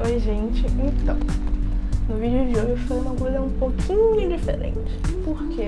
Oi gente, então, no vídeo de hoje eu falei uma coisa um pouquinho diferente. Por quê?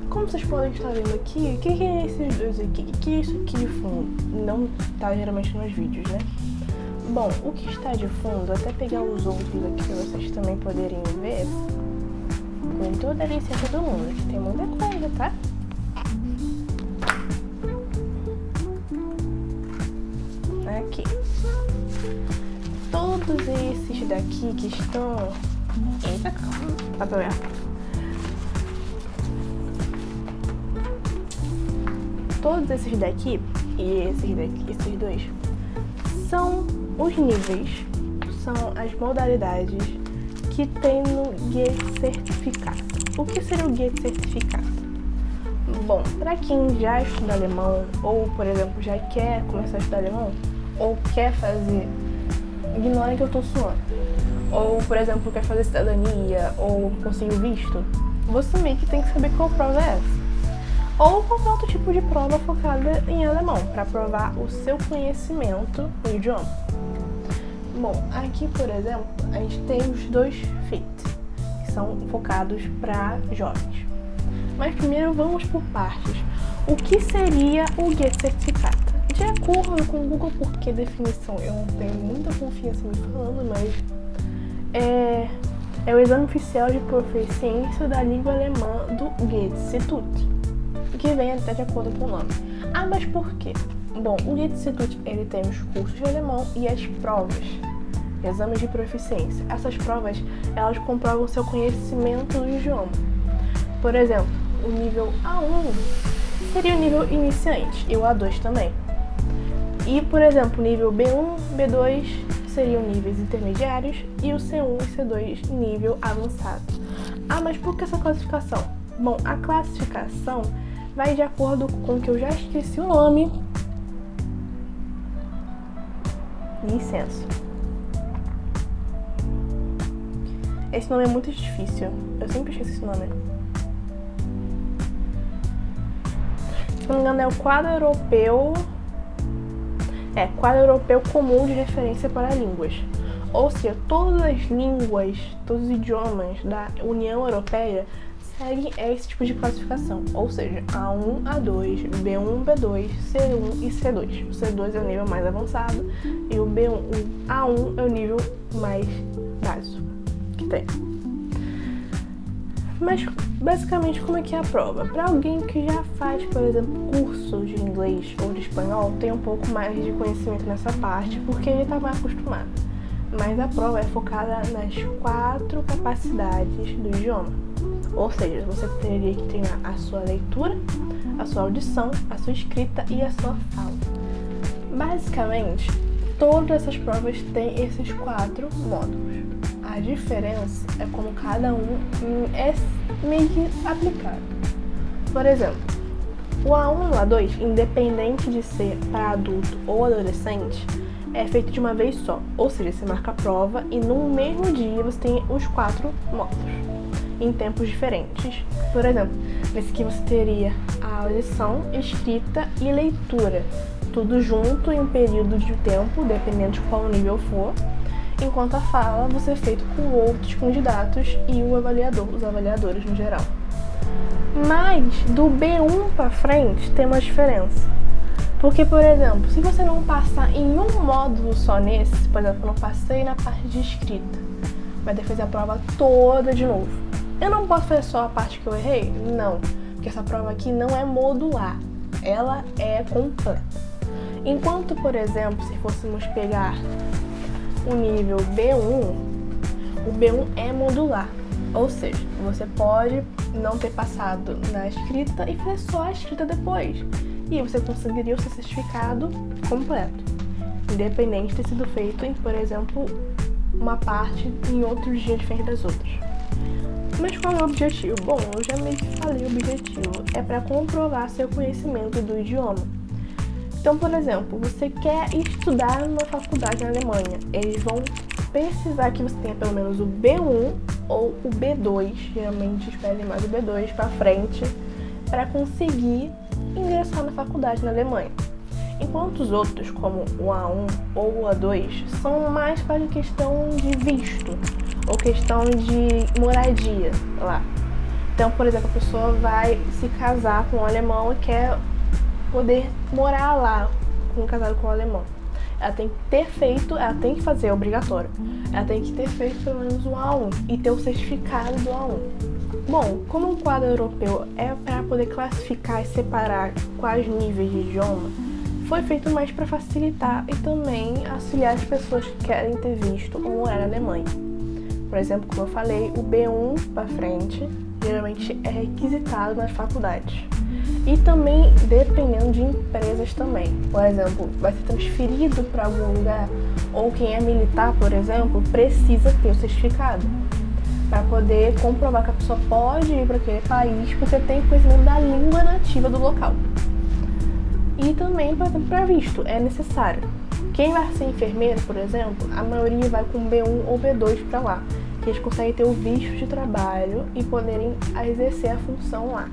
Como vocês podem estar vendo aqui, o que é esses dois aqui? O que é isso aqui de fundo? Não tá geralmente nos vídeos, né? Bom, o que está de fundo, vou até pegar os outros aqui pra vocês também poderem ver, com toda a licença do mundo, que tem muita coisa, tá? Aqui. Todos esses daqui que estão... Eita, calma, papel errado. Todos esses daqui e esses daqui, esses dois, são os níveis, são as modalidades que tem no Guia de Certificado. O que seria o Guia de Certificado? Bom, para quem já estuda alemão, ou por exemplo, já quer começar a estudar alemão, ou quer fazer... Ignorem que eu tô suando. Ou, por exemplo, quer fazer cidadania, ou conseguir o visto, você meio que tem que saber qual prova é essa. Ou qualquer outro tipo de prova focada em alemão, para provar o seu conhecimento no idioma. Bom, aqui, por exemplo, a gente tem os dois FIT, que são focados para jovens. Mas primeiro vamos por partes. O que seria o Guia de Certificado? De acordo com o Google, porque definição eu não tenho muita confiança me falando, mas é o exame oficial de proficiência da língua alemã do Goethe-Institut, que vem até de acordo com o nome. Ah, mas por quê? Bom, o Goethe-Institut, ele tem os cursos de alemão e as provas, exames de proficiência. Essas provas, elas comprovam seu conhecimento do idioma. Por exemplo, o nível A1 seria o nível iniciante e o A2 também. E, por exemplo, o nível B1, B2 seriam níveis intermediários e o C1 e C2 nível avançado. Ah, mas por que essa classificação? Bom, a classificação vai de acordo com o que eu já esqueci o nome. Licença. Esse nome é muito difícil. Eu sempre esqueço esse nome. Se não me engano, é o Quadro Europeu... Quadro Europeu Comum de Referência para Línguas. Ou seja, todas as línguas, todos os idiomas da União Europeia seguem esse tipo de classificação. Ou seja, A1, A2, B1, B2, C1 e C2. O C2 é o nível mais avançado e o B1, o A1 é o nível mais básico que tem. Mas, basicamente, como é que é a prova? Para alguém que já faz, por exemplo, curso de inglês ou de espanhol, tem um pouco mais de conhecimento nessa parte, porque ele está mais acostumado. Mas a prova é focada nas 4 capacidades do idioma. Ou seja, você teria que treinar a sua leitura, a sua audição, a sua escrita e a sua fala. Basicamente, todas essas provas têm esses 4 módulos. A diferença é como cada um é meio que aplicado. Por exemplo, o A1 e o A2, independente de ser para adulto ou adolescente, é feito de uma vez só. Ou seja, você marca a prova e no mesmo dia você tem os 4 módulos, em tempos diferentes. Por exemplo, nesse aqui você teria a audição, escrita e leitura, tudo junto em um período de tempo, dependendo de qual nível for. Enquanto a fala, você é feito com outros candidatos e o avaliador, os avaliadores no geral. Mas do B1 para frente tem uma diferença. Porque, por exemplo, se você não passar em um módulo só nesse, por exemplo, eu não passei na parte de escrita, vai ter que fazer a prova toda de novo. Eu não posso fazer só a parte que eu errei? Não, porque essa prova aqui não é modular, ela é completa. Enquanto, por exemplo, se fôssemos pegar o nível B1, o B1 é modular, ou seja, você pode não ter passado na escrita e fazer só a escrita depois, e você conseguiria o seu certificado completo, independente de ter sido feito em, por exemplo, uma parte em outros dias diferentes das outras. Mas qual é o objetivo? Bom, eu já meio que falei, o objetivo é para comprovar seu conhecimento do idioma. Então, por exemplo, você quer estudar numa faculdade na Alemanha, eles vão precisar que você tenha pelo menos o B1 ou o B2, geralmente pedem mais o B2 para frente, para conseguir ingressar na faculdade na Alemanha. enquanto os outros, como o A1 ou o A2, são mais para questão de visto ou questão de moradia lá. Então, por exemplo, a pessoa vai se casar com um alemão e quer poder morar lá, casado com um alemão. Ela tem que fazer, é obrigatório. Ela tem que ter feito pelo menos o A1 e ter o certificado do A1. Bom, como o quadro europeu é para poder classificar e separar quais níveis de idioma, foi feito mais para facilitar e também auxiliar as pessoas que querem ter visto ou morar na Alemanha. Por exemplo, como eu falei, o B1 para frente geralmente é requisitado nas faculdades. E também dependendo de empresas também. Por exemplo, vai ser transferido para algum lugar, ou quem é militar, por exemplo, precisa ter o certificado para poder comprovar que a pessoa pode ir para aquele país porque tem conhecimento da língua nativa do local. E também, por exemplo, para visto, é necessário. Quem vai ser enfermeiro, por exemplo, a maioria vai com B1 ou B2 para lá, que eles conseguem ter o visto de trabalho e poderem exercer a função lá.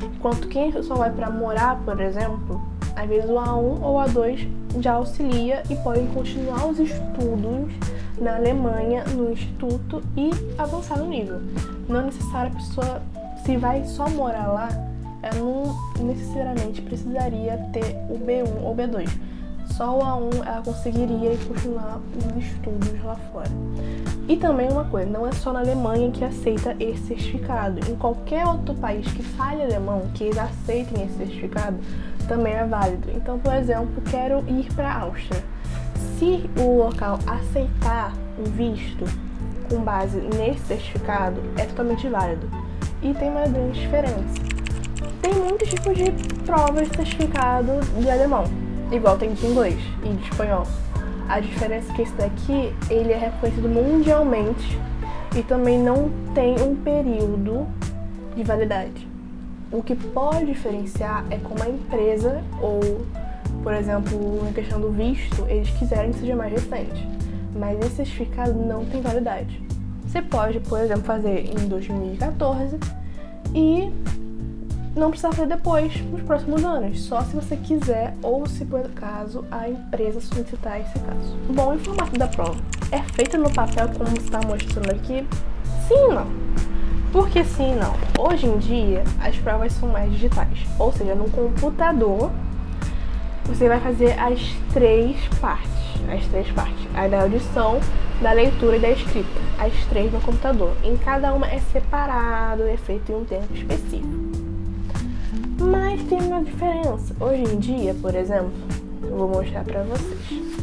Enquanto quem só vai para morar, por exemplo, às vezes o A1 ou A2 já auxilia e podem continuar os estudos na Alemanha, no instituto e avançar no nível. Não é necessário a pessoa, se vai só morar lá, ela não necessariamente precisaria ter o B1 ou B2. Só o A1 ela conseguiria continuar os estudos lá fora. E também uma coisa, não é só na Alemanha que aceita esse certificado. Em qualquer outro país que fale alemão, que eles aceitem esse certificado, também é válido. Então, por exemplo, quero ir para a Áustria. Se o local aceitar o visto com base nesse certificado, é totalmente válido. E tem uma grande diferença. Tem muitos tipos de provas de certificado de alemão, igual tem de inglês e de espanhol. A diferença é que esse daqui, ele é reconhecido mundialmente e também não tem um período de validade. O que pode diferenciar é como a empresa ou, por exemplo, na questão do visto, eles quiserem que seja mais recente. Mas esse certificado não tem validade. Você pode, por exemplo, fazer em 2014 e não precisa fazer depois, nos próximos anos, só se você quiser ou se por acaso a empresa solicitar esse caso. Bom, o formato da prova é feita no papel como está mostrando aqui? Sim e não. Por que sim e não? Hoje em dia as provas são mais digitais, ou seja, no computador você vai fazer as três partes, a da audição, da leitura e da escrita, as três no computador. Em cada uma é separado, é feito em um tempo específico. Mas tem uma diferença. Hoje em dia, por exemplo, eu vou mostrar pra vocês.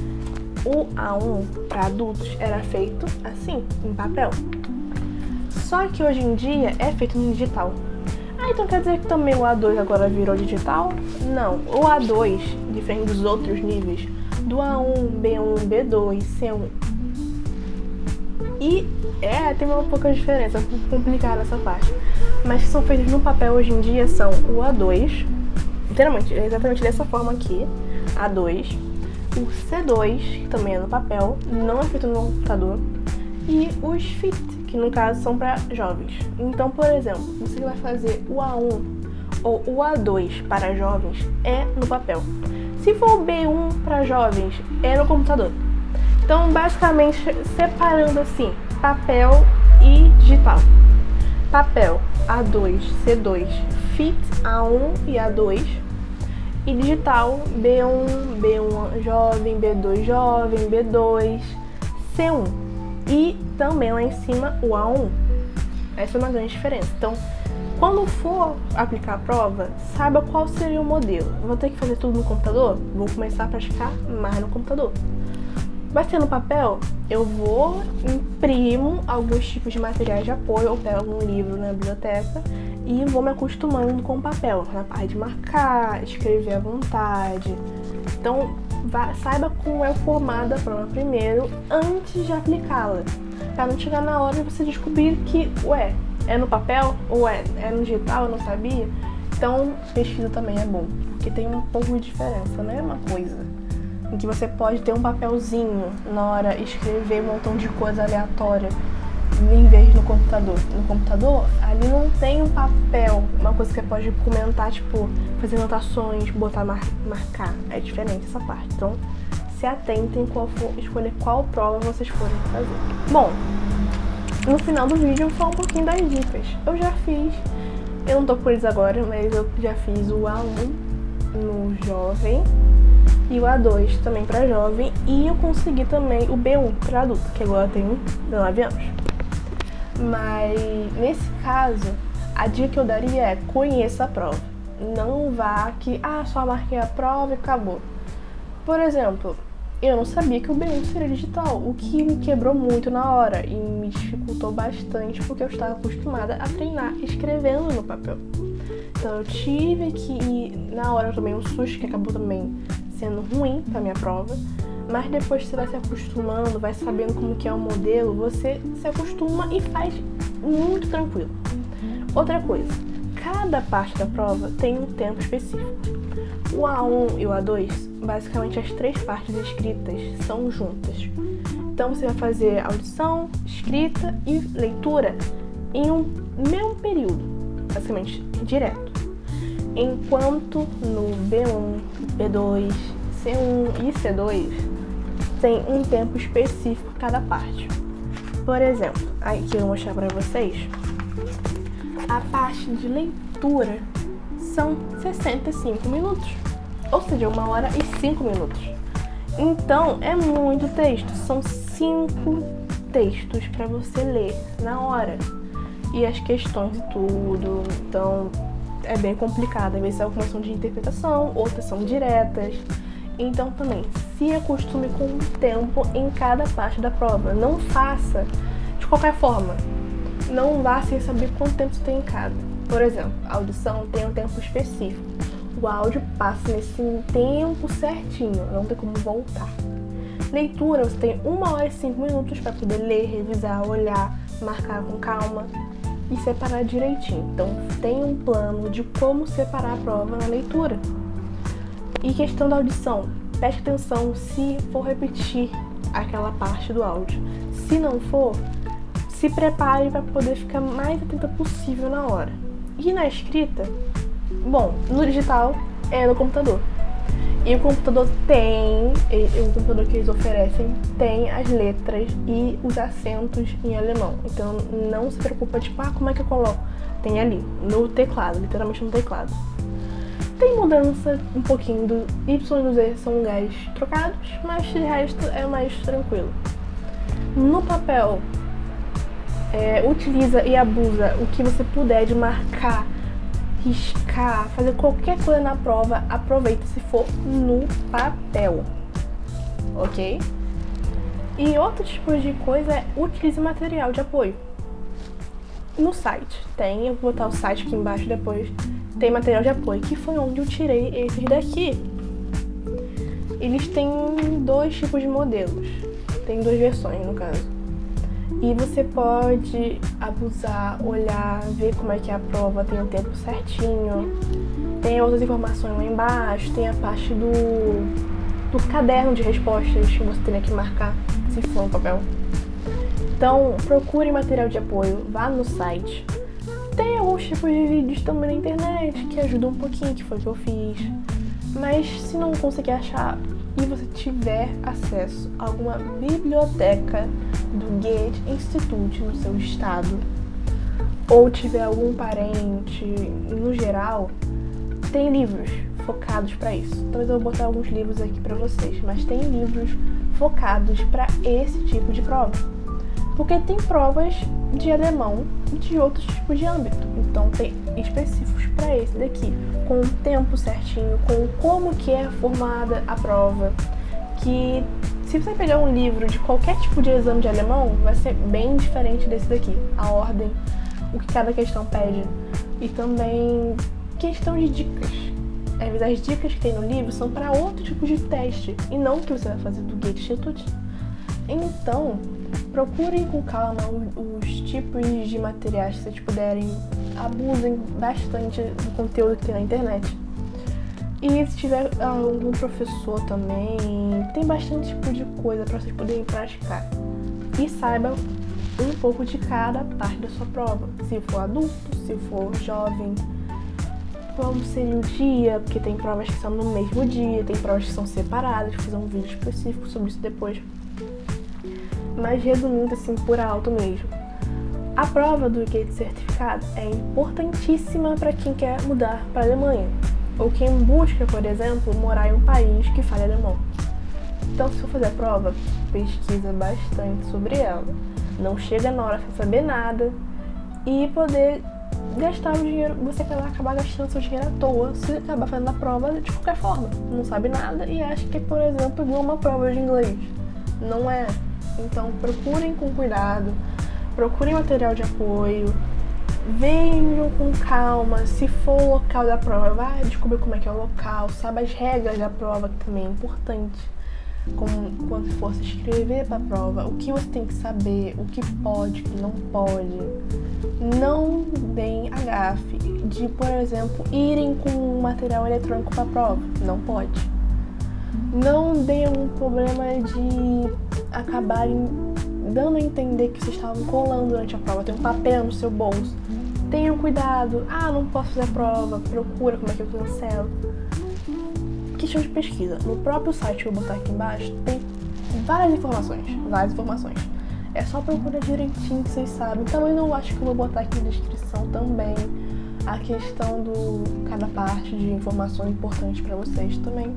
O A1 para adultos era feito assim, em papel. Só que hoje em dia é feito no digital. Ah, então quer dizer que também o A2 agora virou digital? Não, o A2, diferente dos outros níveis, do A1, B1, B2, C1. E tem uma pouca diferença, um pouco complicada essa parte. Mas que são feitos no papel hoje em dia são o A2, literalmente, exatamente dessa forma aqui, A2, o C2, que também é no papel, não é feito no computador, e os FIT, que no caso são para jovens. Então, por exemplo, você vai fazer o A1 ou o A2 para jovens é no papel. Se for o B1 para jovens, é no computador. Então, basicamente, separando assim, papel e digital. Papel A2, C2, FIT A1 e A2. E digital B1, B1 jovem, B2 jovem, B2, C1. E também lá em cima o A1. Essa é uma grande diferença. Então, quando for aplicar a prova, saiba qual seria o modelo. Eu vou ter que fazer tudo no computador? Vou começar a praticar mais no computador. Vai ser no papel, eu vou, imprimo alguns tipos de materiais de apoio, ou pego um livro na biblioteca e vou me acostumando com o papel, na parte de marcar, escrever à vontade. Então, saiba como é o formato da prova primeiro, antes de aplicá-la, para não chegar na hora e você descobrir que, é no papel ou é no digital, eu não sabia. Então, pesquisa também é bom, porque tem um pouco de diferença, não é uma coisa em que você pode ter um papelzinho na hora de escrever um montão de coisa aleatória, em vez no computador. No computador, ali não tem um papel, uma coisa que você pode comentar, tipo, fazer anotações, marcar. É diferente essa parte. Então, se atentem escolher qual prova vocês forem fazer. Bom, no final do vídeo só um pouquinho das dicas. Eu já fiz, eu não tô com eles agora, mas eu já fiz o A1 no jovem e o A2 também para jovem, e eu consegui também o B1 para adulto, que agora eu tenho 19 anos. Mas nesse caso, a dica que eu daria é: conheça a prova. Não vá que, só marquei a prova e acabou. Por exemplo, eu não sabia que o B1 seria digital, o que me quebrou muito na hora e me dificultou bastante, porque eu estava acostumada a treinar escrevendo no papel. Então eu tive que ir, na hora eu tomei um susto, que acabou também sendo ruim pra minha prova, mas depois que você vai se acostumando, vai sabendo como que é o modelo, você se acostuma e faz muito tranquilo. Outra coisa, cada parte da prova tem um tempo específico. O A1 e o A2, basicamente as 3 partes escritas são juntas. Então você vai fazer audição, escrita e leitura em um mesmo período, basicamente direto. Enquanto no B1, B2, C1 e C2 tem um tempo específico cada parte. Por exemplo, aqui eu vou mostrar para vocês, a parte de leitura são 65 minutos, ou seja, 1 hora e 5 minutos. Então é muito texto, são 5 textos para você ler na hora, e as questões e tudo, então é bem complicado. Às vezes algumas são de interpretação, outras são diretas. Então também se acostume com o tempo em cada parte da prova. Não faça de qualquer forma. Não vá sem saber quanto tempo você tem em cada. Por exemplo, a audição tem um tempo específico. O áudio passa nesse tempo certinho, não tem como voltar. Leitura, você tem 1 hora e 5 minutos para poder ler, revisar, olhar, marcar com calma e separar direitinho. Então tem um plano de como separar a prova na leitura. E questão da audição, preste atenção se for repetir aquela parte do áudio. Se não for, se prepare para poder ficar mais atenta possível na hora. E na escrita, bom, no digital é no computador. E o computador o computador que eles oferecem tem as letras e os acentos em alemão. Então não se preocupa, como é que eu coloco? Tem ali, no teclado, literalmente no teclado. Tem mudança um pouquinho do Y e do Z, são lugares trocados, mas de resto é mais tranquilo. No papel, utiliza e abusa o que você puder de marcar, riscar, fazer qualquer coisa na prova, aproveita se for no papel, ok? E outro tipo de coisa é utilize material de apoio. No site eu vou botar o site aqui embaixo depois, tem material de apoio, que foi onde eu tirei esses daqui. Eles têm 2 tipos de modelos, tem 2 versões no caso. E você pode abusar, olhar, ver como é que é a prova, tem o tempo certinho. Tem outras informações lá embaixo, tem a parte do caderno de respostas que você tem que marcar, se for no papel. Então, procure material de apoio, vá no site. Tem alguns tipos de vídeos também na internet que ajudam um pouquinho, que foi o que eu fiz. Mas se não conseguir achar e você tiver acesso a alguma biblioteca do Goethe Institut no seu estado, ou tiver algum parente, no geral, tem livros focados para isso. Talvez eu vou botar alguns livros aqui para vocês, mas tem livros focados para esse tipo de prova. Porque tem provas de alemão e de outros tipos de âmbito. Então tem específicos para esse daqui, com o tempo certinho, com como que é formada a prova. Que se você pegar um livro de qualquer tipo de exame de alemão, vai ser bem diferente desse daqui. A ordem, o que cada questão pede. E também questão de dicas. Às vezes as dicas que tem no livro são para outro tipo de teste, e não o que você vai fazer do Goethe Institut. Então, procurem com calma os tipos de materiais que vocês puderem, abusem bastante do conteúdo que tem na internet. E se tiver algum professor também, tem bastante tipo de coisa para vocês poderem praticar. E saibam um pouco de cada parte da sua prova, se for adulto, se for jovem. qual seria o dia, porque tem provas que são no mesmo dia, tem provas que são separadas, vou fazer um vídeo específico sobre isso depois. Mas resumindo assim, por alto mesmo, a prova do GATE certificado é importantíssima para quem quer mudar para a Alemanha, ou quem busca, por exemplo, morar em um país que fale alemão. Então, se for fazer a prova, pesquisa bastante sobre ela. Não chega na hora sem saber nada e poder gastar o dinheiro, você vai acabar gastando seu dinheiro à toa se acabar fazendo a prova de qualquer forma. Não sabe nada e acha que, por exemplo, igual uma prova de inglês. Não é. Então, procurem com cuidado, procurem material de apoio, venham com calma. Se for o local da prova, vai descobrir como é que é o local, sabe as regras da prova, que também é importante. Como quando for se inscrever para a prova, o que você tem que saber, o que pode, o que não pode. Não deem a gafe de, por exemplo, irem com material eletrônico para a prova. Não pode. Não deem um problema de acabarem dando a entender que vocês estavam colando durante a prova. Tem um papel no seu bolso. Tenham cuidado. Ah, não posso fazer a prova. Procura como é que eu cancelo. Questão de pesquisa. No próprio site que eu vou botar aqui embaixo, tem várias informações. É só procurar direitinho que vocês sabem. Também não acho que eu vou botar aqui na descrição também a questão do cada parte de informações importantes para vocês também.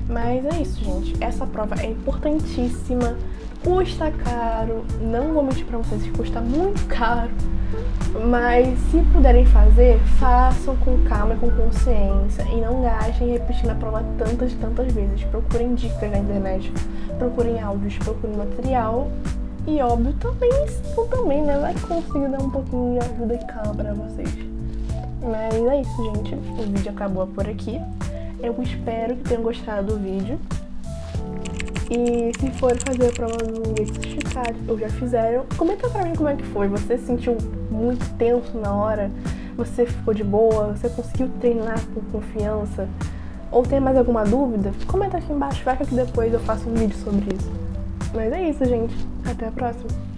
Mas é isso, gente. Essa prova é importantíssima. Custa caro. Não vou mentir pra vocês que custa muito caro. Mas se puderem fazer, façam com calma e com consciência. E não gastem repetindo a prova tantas vezes. Procurem dicas na internet. Procurem áudios, procurem material. E óbvio, também, né? Vai conseguir dar um pouquinho de ajuda e calma pra vocês. Mas é isso, gente. O vídeo acabou por aqui. Eu espero que tenham gostado do vídeo. E se for fazer a prova do GATE certificado, ou já fizeram, comenta pra mim como é que foi. Você se sentiu muito tenso na hora? Você ficou de boa? Você conseguiu treinar com confiança? Ou tem mais alguma dúvida? Comenta aqui embaixo, vai que aqui depois eu faço um vídeo sobre isso. Mas é isso, gente. Até a próxima.